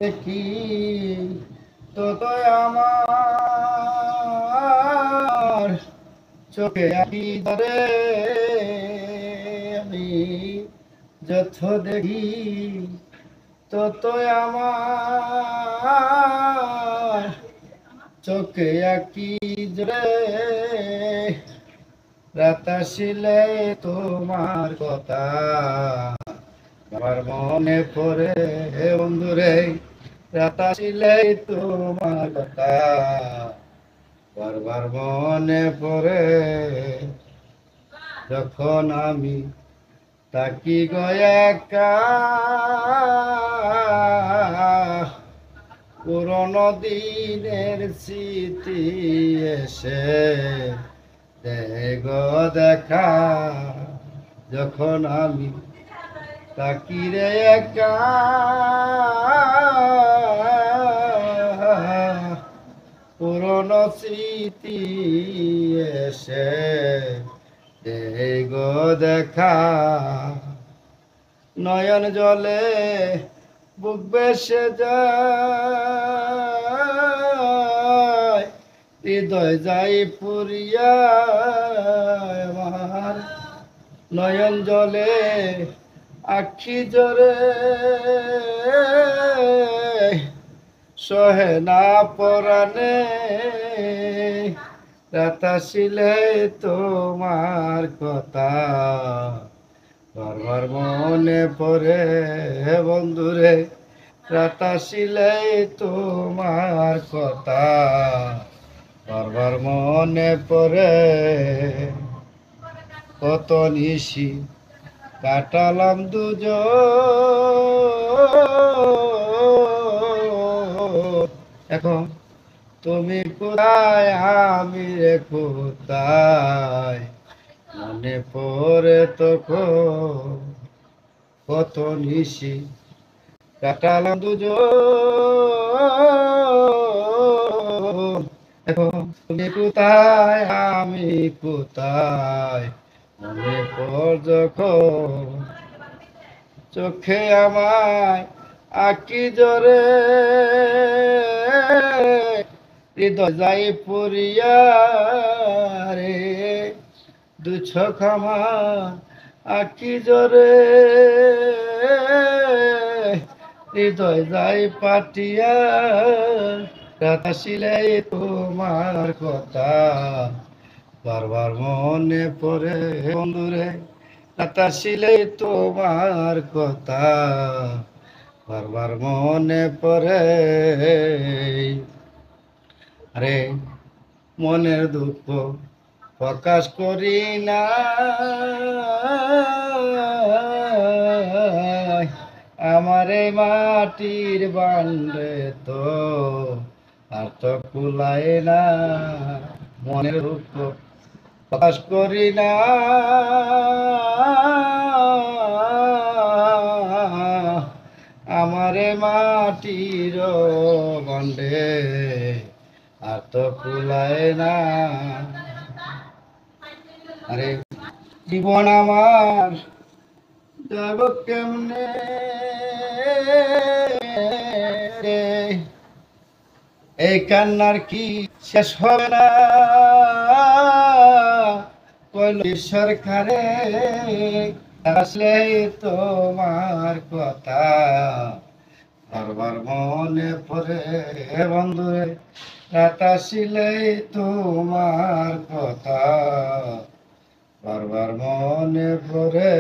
দেখি ততই আমার চোখে আঁকি ধরে। আমি যত দেখি ততই আমার চোখে আঁকি ধরে। রাত আসিলে তোমার কথা আমার মনে পড়ে বন্ধুরে। রাত আসিলে তোমার কথা বারবার মনে পড়ে। যখন আমি তাকি গয়াকা পুরনো দিনের স্মৃতি এসে দেগ দেখা। যখন আমি তাকি রে একা পুরনো স্মৃতি এসে দেগ দেখা। নয়ন জলে বুক বেসে যায়, হৃদয় যাই পুরিয়া আমার। নয়ন জলে আখি জরে সহে না পরাণে। রাত আসিলে তোমার কথা বারবার মনে পড়ে বন্ধুরে। রাত আসিলে তোমার কথা বারবার মনে পড়ে। কত নিশি কাটালাম দুজন, এখন তুমি কোথায় আমি রে কোথায়। মনে পড়ে তখন কত নিশি কাটালাম দুজন, এখন তুমি কোথায় আমি কোথায়। মনে পড় যখন চোখে আমায় আঁকি জরে, হৃদয় যাই পুরিয়া রে। দু চোখ আমার আঁকি জরে, হৃদয় যাই পাটিয়া। রাত আসিলে তোমার কথা বারবার মনে পড়ে বন্ধুরে। রাত আসিলে তোমার কথা বারবার মনে পড়ে। আরে মনের দুঃখ প্রকাশ করি না, আমার এই মাটির বান্ডে তো আর তো কুলায় না। মনের দুঃখ প্রকাশ করি না, আমার এই মাটির বান্ডে আর তো কুলায় না। আরে জীবন আমার যাব কেমনে রে, এই কান্নার কি শেষ হবে না। কইল সরকারে আসলে তোমার কথা বারবার মনে পড়ে বন্ধুরে। রাত আসিলে তোমার কথা বারবার মনে পড়ে।